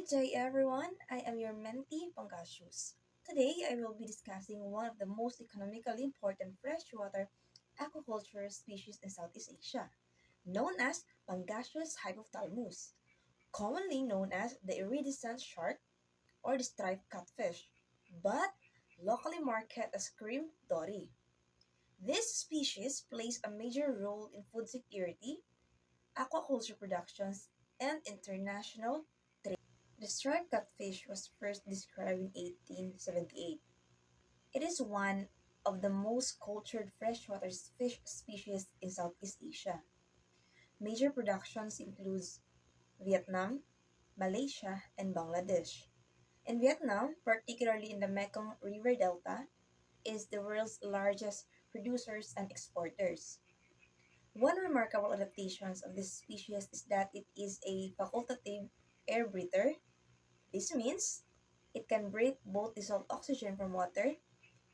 Good day, everyone. I am your mentee, Pangasius. Today, I will be discussing one of the most economically important freshwater aquaculture species in Southeast Asia, known as Pangasius hypothalamus, commonly known as the iridescent shark or the striped catfish, but locally marketed as cream dory. This species plays a major role in food security, aquaculture productions, and international trade. The striped catfish was first described in 1878. It is one of the most cultured freshwater fish species in Southeast Asia. Major productions include Vietnam, Malaysia, and Bangladesh. In Vietnam, particularly in the Mekong River Delta, is the world's largest producers and exporters. One remarkable adaptation of this species is that it is a facultative air breather. This means it can breathe both dissolved oxygen from water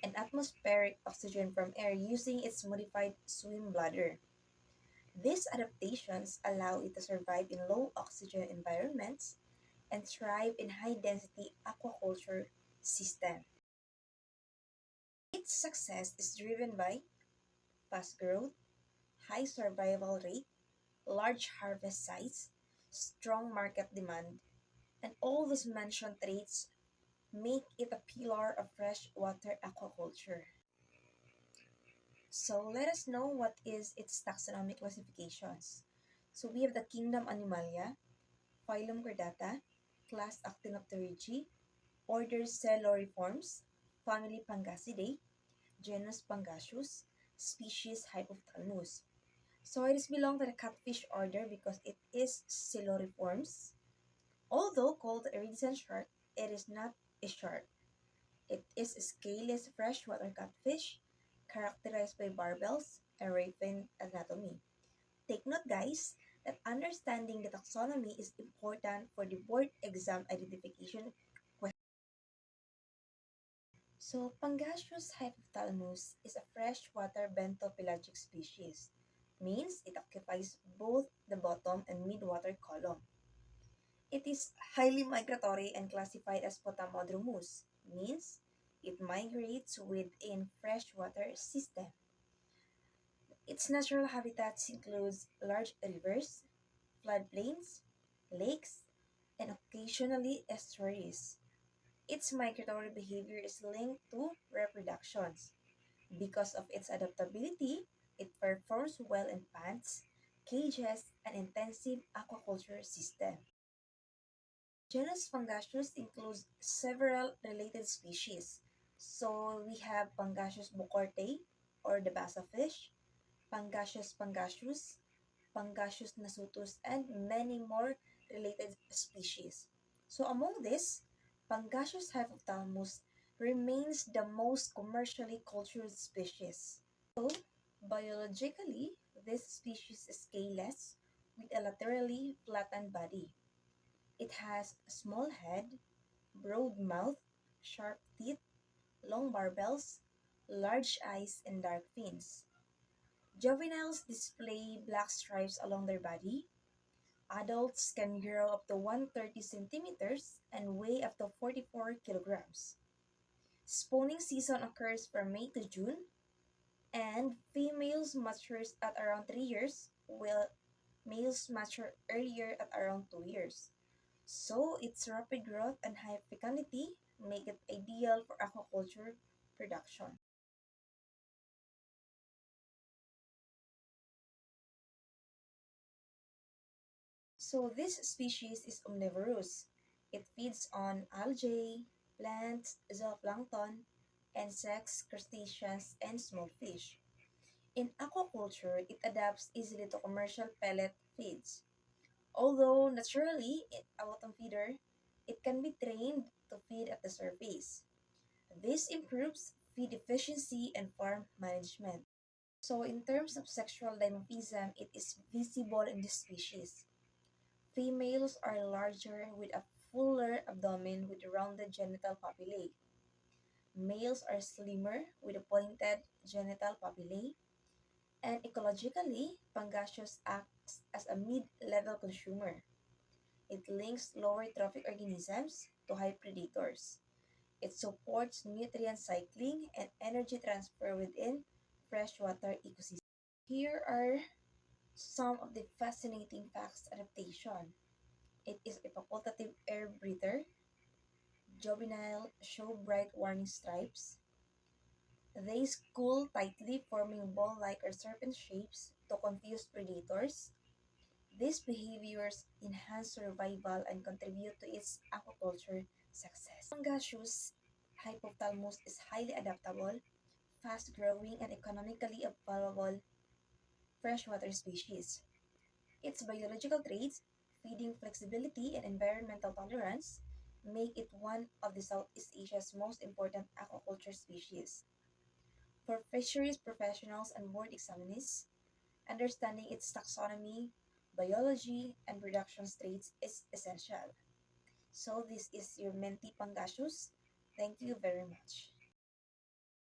and atmospheric oxygen from air using its modified swim bladder. These adaptations allow it to survive in low oxygen environments and thrive in high density aquaculture systems. Its success is driven by fast growth, high survival rate, large harvest size, strong market demand, and all those mentioned traits make it a pillar of freshwater aquaculture. So let us know what is its taxonomic classifications. So we have the kingdom Animalia, phylum Chordata, class Actinopterygii, order Coeluriformes, family Pangasidae, genus Pangasius, species Hypothalamus. So it is belong to the catfish order because it is Coeluriformes. Although called iridescent shark, it is not a shark. It is a scaleless freshwater catfish characterized by barbels and refined anatomy. Take note, guys, that understanding the taxonomy is important for the board exam identification question. So, Pangasius hypothalamus is a freshwater bentopelagic species. Means it occupies both the bottom and mid-water column. It is highly migratory and classified as Potamodromus. Means it migrates within freshwater system. Its natural habitats includes large rivers, floodplains, lakes, and occasionally estuaries. Its migratory behavior is linked to reproductions. Because of its adaptability, it performs well in ponds, cages, and intensive aquaculture systems. Genus Pangasius includes several related species. So we have Pangasius buckortei, or the basa fish, Pangasius pangasius, Pangasius nasutus, and many more related species. So among this, Pangasius hypothalamus remains the most commercially cultured species. So biologically, this species is scaleless with a laterally flattened body. It has a small head, broad mouth, sharp teeth, long barbels, large eyes, and dark fins. Juveniles display black stripes along their body. Adults can grow up to 130 centimeters and weigh up to 44 kilograms. Spawning season occurs from May to June, and females matures at around 3 years, while males mature earlier at around 2 years. So its rapid growth and high fecundity make it ideal for aquaculture production. So this species is omnivorous. It feeds on algae, plants, zooplankton, insects, crustaceans, and small fish. In aquaculture, it adapts easily to commercial pellet feeds. Although naturally a bottom feeder, it can be trained to feed at the surface. This improves feed efficiency and farm management. So in terms of sexual dimorphism, it is visible in this species. Females are larger with a fuller abdomen with rounded genital papillae. Males are slimmer with a pointed genital papillae. And ecologically, Pangasius acts as a mid-level consumer. It links lower trophic organisms to high predators. It supports nutrient cycling and energy transfer within freshwater ecosystems. Here are some of the fascinating facts adaptation. It is a facultative air breather. Juvenile show bright warning stripes. They school tightly, forming ball-like or serpent shapes to confuse predators. These behaviors enhance survival and contribute to its aquaculture success. Pangasius hypothalamus is highly adaptable, fast-growing, and economically valuable freshwater species. Its biological traits, feeding flexibility, and environmental tolerance make it one of the Southeast Asia's most important aquaculture species. For fisheries professionals and board examinees, understanding its taxonomy, biology, and production traits is essential. So this is your Menti Pangasius. Thank you very much.